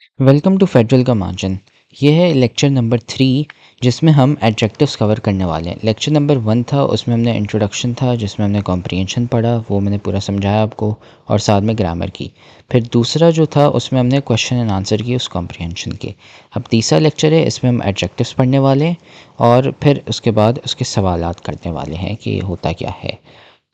Welcome to federal का margin. ये है लेक्चर नंबर 3 जिसमें हम एडजेक्टिव्स कवर करने वाले हैं। लेक्चर नंबर 1 था, उसमें हमने इंट्रोडक्शन था जिसमें हमने कॉम्प्रिहेंशन पढ़ा, वो मैंने पूरा समझाया आपको, और साथ में ग्रामर की। फिर दूसरा जो था उसमें हमने क्वेश्चन एंड आंसर किए उस कॉम्प्रिहेंशन के। अब तीसरा लेक्चर है, इसमें हम एडजेक्टिव्स पढ़ने वाले हैं और फिर उसके बाद उसके सवालात करने वाले हैं कि ये होता क्या है।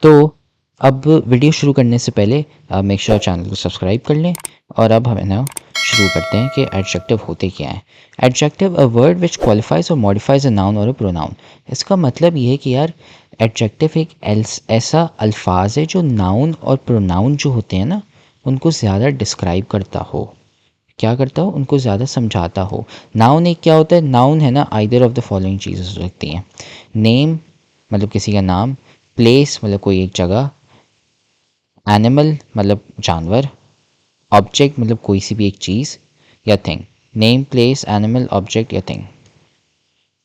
तो अब वीडियो शुरू करने से पहले मेक श्योर चैनल को सब्सक्राइब कर लें। और अब हम ना शुरू करते हैं कि एडजेक्टिव होते क्या हैं। Adjective a word which qualifies और मॉडिफाइज अ नाउन और अ प्रोनाउन। इसका मतलब ये है कि यार एडजेक्टिव एक ऐसा अल्फाज है जो नाउन और प्रोनाउन जो होते हैं ना उनको ज़्यादा डिस्क्राइब करता हो। क्या करता हो? उनको ज़्यादा समझाता हो। नाउन एक क्या होता है? नाउन है ना आइदर ऑफ द फॉलोइंग चीज़ें हो सकती हैं। नेम मतलब किसी का नाम, प्लेस मतलब कोई एक जगह, एनिमल मतलब जानवर, ऑब्जेक्ट मतलब कोई सी भी एक चीज़ या thing. Name, place, animal, object या थिंग।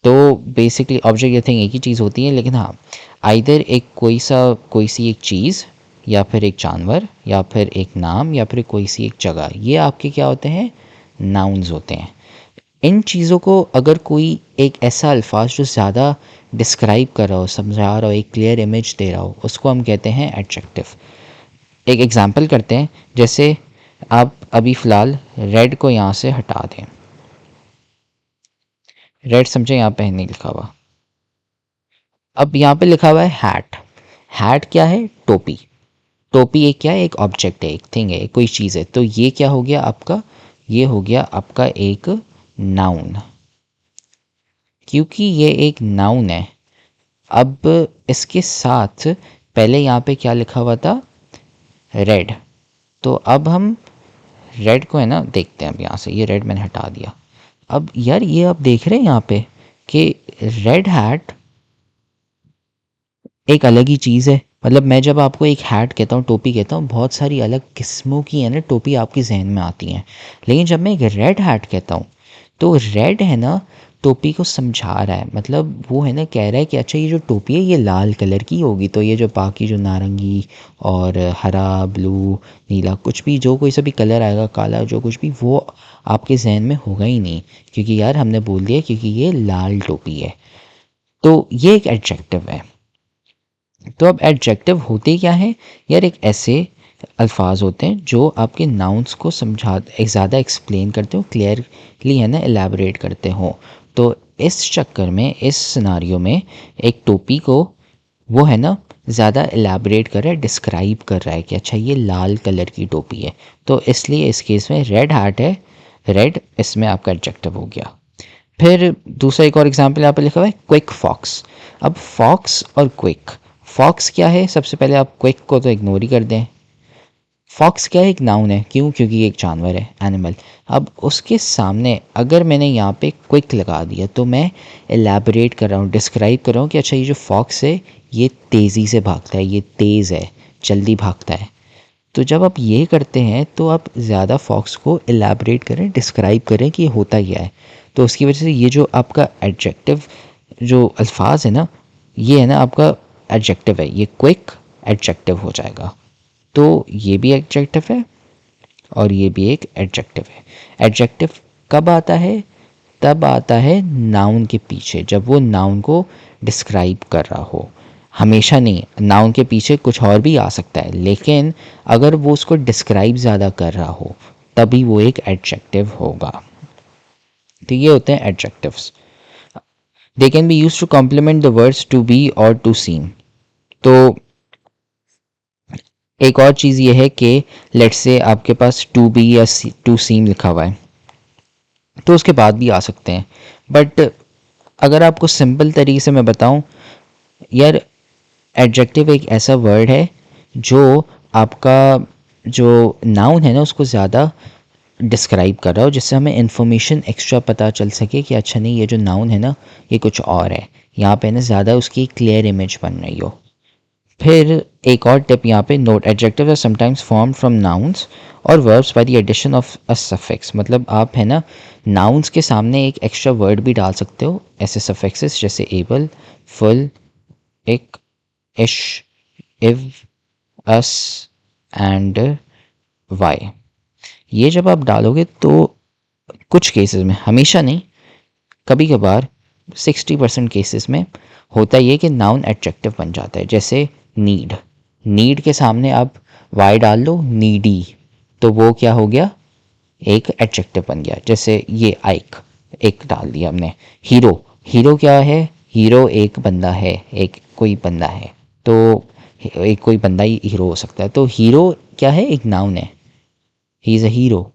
तो बेसिकली ऑब्जेक्ट या थिंग एक ही चीज़ होती है, लेकिन हाँ आइदर एक कोई सी एक चीज़ या फिर एक जानवर या फिर एक नाम या फिर कोई सी एक जगह, ये आपके क्या होते हैं? नाउन्स होते हैं। इन चीज़ों को अगर कोई एक ऐसा अल्फाज जो ज़्यादा डिस्क्राइब कर रहा हो, समझा रहा हो, एक क्लियर इमेज दे रहा हो, उसको हम कहते हैं एडजेक्टिव। एक एग्जांपल करते हैं, जैसे आप अभी फ़िलहाल रेड को यहाँ से हटा दें। रेड समझे, यहाँ पे है नहीं लिखा हुआ। अब यहाँ पे लिखा हुआ है हैट। हैट क्या है? टोपी। टोपी एक क्या है? एक ऑब्जेक्ट है, एक थिंग है, कोई चीज़ है। तो ये क्या हो गया आपका? ये हो गया आपका एक नाउन। क्योंकि ये एक नाउन है, अब इसके साथ पहले यहाँ पे क्या लिखा हुआ था? रेड। तो अब हम रेड को है ना देखते हैं। अब यहाँ से ये रेड मैंने हटा दिया। अब यार ये आप देख रहे हैं यहाँ पे कि रेड हैट एक अलग ही चीज़ है। मतलब मैं जब आपको एक हैट कहता हूँ, टोपी कहता हूँ, बहुत सारी अलग किस्मों की है ना टोपी आपके जहन में आती हैं। लेकिन जब मैं एक रेड हैट कहता हूँ तो रेड है ना टोपी को समझा रहा है। मतलब वो है ना कह रहा है कि अच्छा ये जो टोपी है ये लाल कलर की होगी, तो ये जो बाकी जो नारंगी और हरा, ब्लू, नीला, कुछ भी जो कोई सा भी कलर आएगा, काला, जो कुछ भी, वो आपके जहन में होगा ही नहीं, क्योंकि यार हमने बोल दिया क्योंकि ये लाल टोपी है। तो ये एक एडजेक्टिव है। तो अब एडजेक्टिव होते क्या हैं? यार एक ऐसे अल्फाज होते हैं जो आपके नाउन्स को समझा ज़्यादा एक्सप्लेन करते हो, क्लियरली है ना एलैबोरेट करते हो। तो इस चक्कर में, इस सिनारियो में एक टोपी को वो है ना ज़्यादा एलैबोरेट कर रहा है, डिस्क्राइब कर रहा है कि अच्छा ये लाल कलर की टोपी है। तो इसलिए इस केस में रेड हैट है, रेड इसमें आपका एडजेक्टिव हो गया। फिर दूसरा एक और एग्जांपल यहाँ पे लिखा हुआ है क्विक फॉक्स। अब फॉक्स और क्विक, फॉक्स क्या है? सबसे पहले आप क्विक को तो इग्नोर ही कर दें। फॉक्स क्या है? एक नाउन है। क्यों? क्योंकि ये एक जानवर है, एनिमल। अब उसके सामने अगर मैंने यहाँ पे क्विक लगा दिया तो मैं एलैबोरेट कर रहा हूँ, डिस्क्राइब कर रहा हूँ कि अच्छा ये जो फॉक्स है ये तेज़ी से भागता है, ये तेज़ है, जल्दी भागता है। तो जब आप ये करते हैं तो आप ज़्यादा फॉक्स को एलैबोरेट करें, डिस्क्राइब करें कि ये होता क्या है। तो उसकी वजह से ये जो आपका एडजेक्टिव जो अल्फाज है ना, ये है ना आपका एडजेक्टिव है, ये क्विक एडजेक्टिव हो जाएगा। तो ये भी एडजेक्टिव है और ये भी एक एडजेक्टिव है। एडजेक्टिव कब आता है? तब आता है नाउन के पीछे, जब वो नाउन को डिस्क्राइब कर रहा हो। हमेशा नहीं, नाउन के पीछे कुछ और भी आ सकता है, लेकिन अगर वो उसको डिस्क्राइब ज़्यादा कर रहा हो तभी वो एक एडजेक्टिव होगा। तो ये होते हैं adjectives. They can be use to compliment the words to be और टू सीम। तो एक और चीज़ ये है कि लेट्स से आपके पास टू बी या टू सीम लिखा हुआ है तो उसके बाद भी आ सकते हैं। बट अगर आपको सिंपल तरीके से मैं बताऊं, यार एडजेक्टिव एक ऐसा वर्ड है जो आपका जो नाउन है ना उसको ज़्यादा डिस्क्राइब कर रहा हो, जिससे हमें इन्फॉर्मेशन एक्स्ट्रा पता चल सके कि अच्छा नहीं ये जो नाउन है ना ये कुछ और है। यहाँ पे ना ज़्यादा उसकी क्लियर इमेज बन रही हो। फिर एक और टिप यहाँ पे note, adjectives are sometimes formed from nouns और verbs by the addition of a suffix. मतलब आप है ना नाउन्स के सामने एक एक्स्ट्रा वर्ड भी डाल सकते हो, ऐसे सफिक्सेस जैसे एबल, फुल, इक, इश, इव, अस एंड वाई। ये जब आप डालोगे तो कुछ केसेस में, हमेशा नहीं, कभी कभार 60% केसेस में होता ये कि नाउन एडजेक्टिव बन जाता है। जैसे नीड, नीड के सामने आप वाई डाल लो, नीडी, तो वो क्या हो गया, एक एडजेक्टिव बन गया। जैसे ये आइक, एक डाल दिया हमने। हीरो, हीरो क्या है, हीरो एक बंदा है, एक कोई बंदा है, तो एक कोई बंदा ही हीरो हो सकता है। तो हीरो क्या है, एक नाउन है, ही इज़ अ हीरो।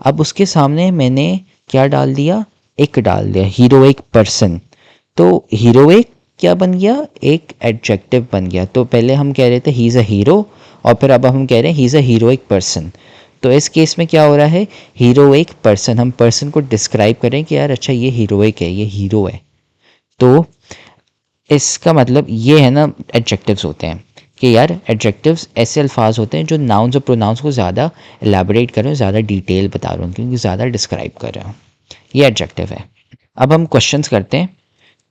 अब उसके सामने मैंने क्या डाल दिया, एक डाल दिया, हीरोइक पर्सन, तो हीरोइक क्या बन गया, एक एडजेक्टिव बन गया। तो पहले हम कह रहे थे ही इज़ अ हीरो, और फिर अब हम कह रहे हैं he is a heroic person. तो इस केस में क्या हो रहा है, हीरोइक पर्सन, हम पर्सन को डिस्क्राइब करें कि यार अच्छा ये हीरोइक है, ये हीरो है। तो इसका मतलब ये है ना, एडजेक्टिव्स होते हैं कि यार एडजेक्टिव्स ऐसे अल्फाज होते हैं जो नाउन्स और प्रोनाउंस को ज़्यादा एलैबोरेट कर रहे हो, ज़्यादा डिटेल बता रहे हो, क्योंकि ज़्यादा डिस्क्राइब कर रहे हो, ये एडजेक्टिव है। अब हम क्वेश्चंस करते हैं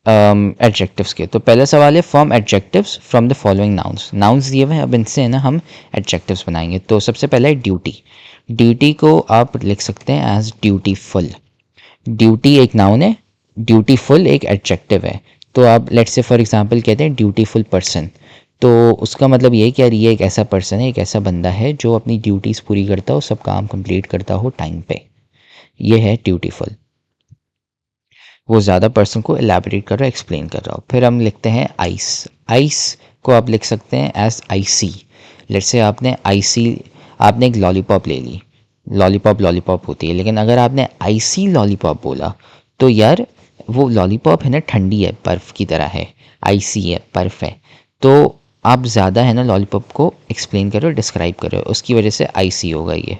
एडजेक्टिव्स के। तो पहला सवाल है, form adjectives from the following nouns. Nouns दिए हुए हैं, अब इनसे है ना हम एडजेक्टिव्स बनाएंगे। तो सबसे पहला है ड्यूटी। ड्यूटी को आप लिख सकते हैं एज ड्यूटीफुल। ड्यूटी एक नाउन है, ड्यूटीफुल एक एडजेक्टिव है। तो आप लेट्स से फॉर एग्जांपल कहते हैं ड्यूटीफुल पर्सन, तो उसका मतलब ये है कि यार ये एक ऐसा पर्सन है, एक ऐसा बंदा है जो अपनी ड्यूटीज़ पूरी करता हो, सब काम कंप्लीट करता हो टाइम पे, ये है ड्यूटीफुल। वो ज़्यादा पर्सन को एलैबोरेट कर रहा है, एक्सप्लेन कर रहा हो। फिर हम लिखते हैं आइस। आइस को आप लिख सकते हैं एज आईसी। लेट्स से आपने आईसी, आपने एक लॉलीपॉप ले ली, लॉलीपॉप लॉलीपॉप होती है, लेकिन अगर आपने आईसी लॉलीपॉप बोला तो यार वो लॉलीपॉप है ना ठंडी है, बर्फ़ की तरह है, आईसी है, बर्फ़ है, तो आप ज़्यादा है ना लॉलीपॉप को एक्सप्लेन कर रहे हो, डिस्क्राइब कर रहे हो, उसकी वजह से आईसी होगा ये।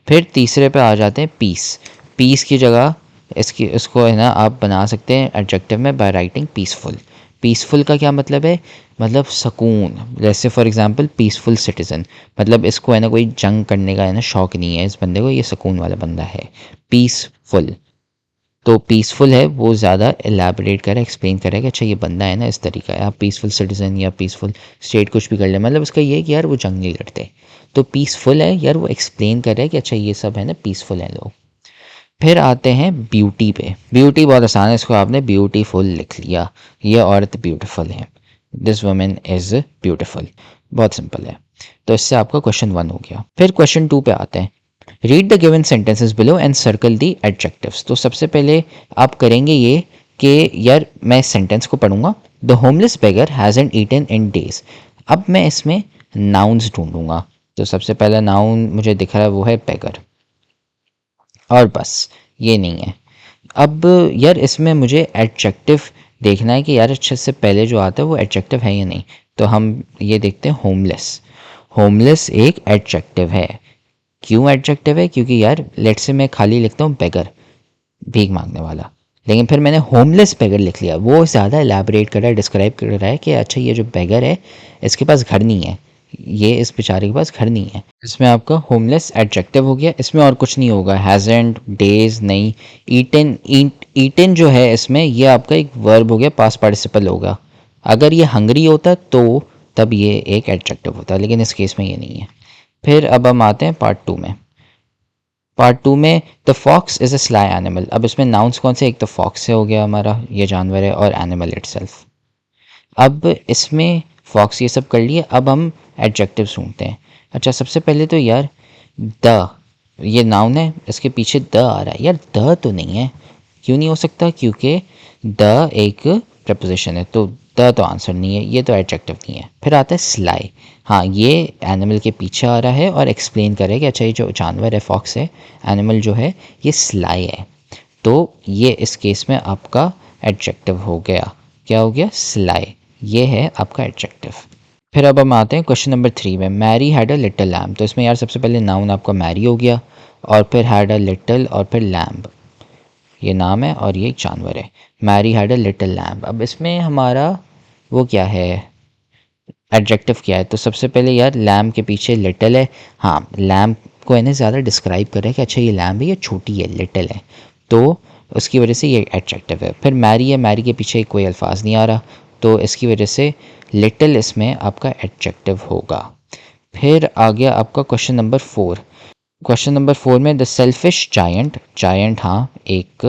फिर तीसरे पे आ जाते हैं पीस। पीस की जगह इसकी इसको है ना आप बना सकते हैं एडजेक्टिव में बाय राइटिंग पीसफुल। पीसफुल का क्या मतलब है, मतलब सुकून। जैसे फॉर एग्जांपल पीसफुल सिटीज़न, मतलब इसको है ना कोई जंग करने का है ना शौक नहीं है इस बंदे को, ये सुकून वाला बंदा है, पीसफुल। तो पीसफुल है वो ज़्यादा एलैबोरेट करे, एक्सप्लेन करेगा, अच्छा ये बंदा है ना इस तरीका है। आप पीसफुल सिटीज़न या पीसफुल स्टेट कुछ भी कर ले, मतलब उसका ये है कि यार वो जंग नहीं लड़ते, तो पीसफुल है यार, वो एक्सप्लेन कर रहा है कि अच्छा ये सब है ना पीसफुल है लोग। फिर आते हैं ब्यूटी पे। ब्यूटी बहुत आसान है, इसको आपने ब्यूटीफुल लिख लिया, ये औरत ब्यूटीफुल है, दिस वुमेन इज़ ब्यूटीफुल, बहुत सिंपल है। तो इससे आपका क्वेश्चन 1 हो गया। फिर क्वेश्चन 2 पे आते हैं, read the given sentences below and circle the adjectives. तो सबसे पहले आप करेंगे ये कि यार मैं इस सेंटेंस को पढ़ूंगा, the homeless beggar hasn't eaten in days. अब मैं इसमें नाउन्स ढूंढूंगा। तो सबसे पहला नाउन मुझे दिख रहा है वो है बेगर, और बस ये नहीं है। अब यार इसमें मुझे एडजेक्टिव देखना है कि यार अच्छे से पहले जो आता है वो एडजेक्टिव है या नहीं। तो हम ये देखते हैं होमलेस। होमलेस एक एडजेक्टिव है। क्यों एडजेक्टिव है, क्योंकि यार लेट्स से मैं खाली लिखता हूँ बेगर, भीख मांगने वाला, लेकिन फिर मैंने होमलेस बेगर लिख लिया, वो ज़्यादा एलैबोरेट कर रहा है, डिस्क्राइब कर रहा है कि अच्छा ये जो बेगर है इसके पास घर नहीं है, ये इस बेचारे के पास घर नहीं है। इसमें आपका होमलेस एडजेक्टिव हो गया, इसमें और कुछ नहीं होगा, हैजेंट, डेज नहीं, ईटन, ईटन जो है इसमें ये आपका एक वर्ब हो गया, पास्ट पार्टिसिपल होगा। अगर ये हंगरी होता तो तब ये एक एडजेक्टिव होता, लेकिन इस केस में ये नहीं है। फिर अब हम आते हैं पार्ट 2 में। पार्ट 2 में the fox is a sly animal. अब इसमें नाउन्स कौन से, एक तो फॉक्स से हो गया हमारा, ये जानवर है, और एनिमल इटसेल्फ। अब इसमें फॉक्स ये सब कर लिए, अब हम एडजेक्टिव ढूंढते हैं। अच्छा सबसे पहले तो यार द, ये नाउन है, इसके पीछे द आ रहा है, यार द तो नहीं है, क्यों नहीं हो सकता, क्योंकि द एक प्रपोजिशन है, तो द तो आंसर नहीं है, ये तो एडजेक्टिव नहीं है। फिर आता है स्लाई, हाँ ये एनिमल के पीछे आ रहा है और एक्सप्लेन करे कि अच्छा ये जो जानवर है फॉक्स है, एनिमल जो है ये स्लाई है, तो ये इस केस में आपका एडजेक्टिव हो गया। क्या हो गया, स्लाई, ये है आपका एडजेक्टिव। फिर अब हम आते हैं क्वेश्चन नंबर 3 में, Mary had a little lamb. तो इसमें यार सबसे पहले नाउन आपका मैरी हो गया, और फिर हैड अ लिटिल, और फिर लैम्ब, ये नाम है और ये एक जानवर है, Mary had a little lamb. अब इसमें हमारा वो क्या है, एडजेक्टिव क्या है। तो सबसे पहले यार लैम्ब के पीछे लिटिल है, हाँ लैम्ब को है ना ज़्यादा डिस्क्राइब कर रहा है कि अच्छा ये लैम्ब है, ये छोटी है, लिटिल है, तो उसकी वजह से ये एडजेक्टिव है। फिर मैरी है, मैरी के पीछे कोई अल्फाज नहीं आ रहा, तो इसकी वजह से लिटिल इसमें आपका एडजेक्टिव होगा। फिर आ गया आपका क्वेश्चन नंबर 4, क्वेश्चन नंबर 4 में द सेल्फिश जायंट, जायंट हाँ एक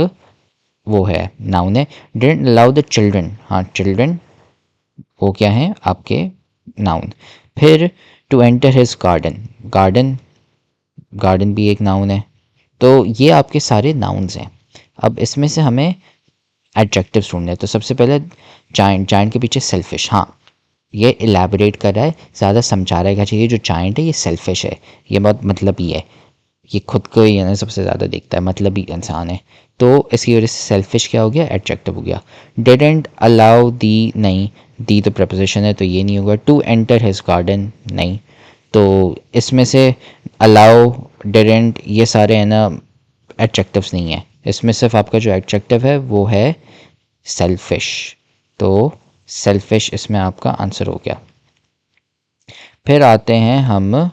वो है नाउन है। डिडंट अलाउ द चिल्ड्रन, हाँ चिल्ड्रन वो क्या है आपके नाउन। फिर to enter his garden, garden, garden भी एक नाउन है। तो ये आपके सारे नाउन्स हैं। अब इसमें से हमें एडजेक्टिव्स ढूंढने हैं। तो सबसे पहले जायंट, जायंट के पीछे सेल्फिश, हाँ ये इलेबोरेट कर रहा है, ज़्यादा समझा रहा है कि ये जो जायंट है ये सेल्फिश है, ये बहुत मतलबी है, ये खुद को ही है ना सबसे ज़्यादा देखता है, मतलबी इंसान है। तो इसकी वजह से सेल्फिश क्या हो गया, एडजेक्टिव हो गया। डिडंट अलाउ दी, नहीं दी तो प्रपोजिशन है तो ये नहीं होगा। टू एंटर हिज गार्डन, नहीं। तो इसमें से अलाउ, डिडंट ये सारे हैं ना एडजेक्टिव्स नहीं है। इसमें सिर्फ आपका जो एडजेक्टिव है वो है सेल्फिश। तो सेल्फिश इसमें आपका आंसर हो गया। फिर आते हैं हम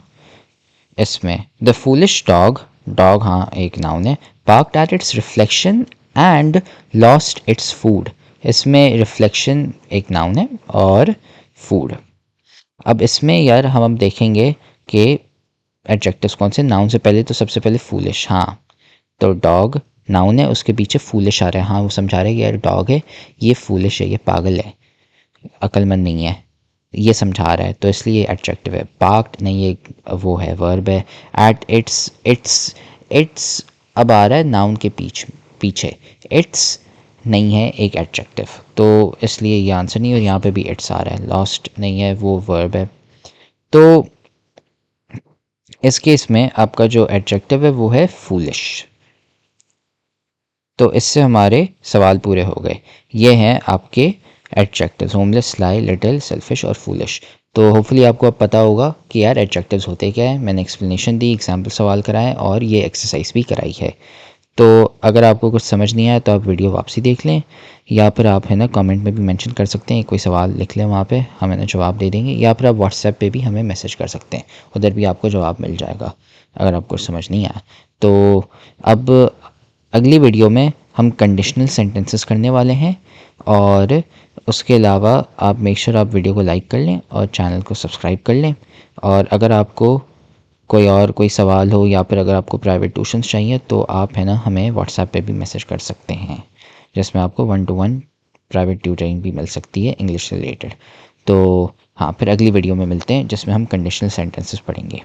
इसमें द फूलिश डॉग, डॉग हाँ एक नाउन है। Parked at its reflection and lost its food, इसमें रिफ्लेक्शन एक नाउन है और फूड। अब इसमें यार हम अब देखेंगे कि एडजेक्टिव्स कौन से, नाउन से पहले तो सबसे पहले फूलिश, हाँ तो डॉग नाउन है उसके पीछे फूलिश आ रहा है, हाँ वो समझा रहा है कि यार डॉग है ये फूलिश है, ये पागल है, अक्लमंद नहीं है, ये समझा रहा है तो इसलिए एडजेक्टिव है। पार्क्ड नहीं ये वो है वर्ब है। एट इट्स, इट्स, इट्स अब आ रहा है नाउन के पीछे, इट्स नहीं है एक एडजेक्टिव तो इसलिए ये आंसर नहीं, और यहाँ पे भी इट्स आ रहा है। लॉस्ट नहीं है वो वर्ब है। तो इस केस में आपका जो एडजेक्टिव है वो है फूलिश। तो इससे हमारे सवाल पूरे हो गए। ये हैं आपके adjectives, homeless, sly, little, selfish और फूलिश। तो होपफुली आपको अब पता होगा कि यार एडजेक्टिव्स होते क्या है। मैंने एक्सप्लेनेशन दी, एग्जाम्पल सवाल कराए और ये एक्सरसाइज भी कराई है। तो अगर आपको कुछ समझ नहीं आया तो आप वीडियो वापसी देख लें, या फिर आप है ना कमेंट में भी मेंशन कर सकते हैं, कोई सवाल लिख लें वहाँ पे, हम है ना जवाब दे देंगे, या फिर आप व्हाट्सएप पे भी हमें मैसेज कर सकते हैं, उधर भी आपको जवाब मिल जाएगा अगर आपको समझ नहीं आया तो। अब अगली वीडियो में हम कंडीशनल सेंटेंसेस करने वाले हैं, और उसके अलावा आप मेक श्योर आप वीडियो को लाइक कर लें और चैनल को सब्सक्राइब कर लें। और अगर आपको कोई सवाल हो या फिर अगर आपको प्राइवेट ट्यूशन्स चाहिए तो आप है ना हमें व्हाट्सएप पे भी मैसेज कर सकते हैं, जिसमें आपको 1-to-1 प्राइवेट ट्यूटरिंग भी मिल सकती है इंग्लिश से रिलेटेड। तो हाँ फिर अगली वीडियो में मिलते हैं जिसमें हम कंडीशनल सेंटेंसेस पढ़ेंगे।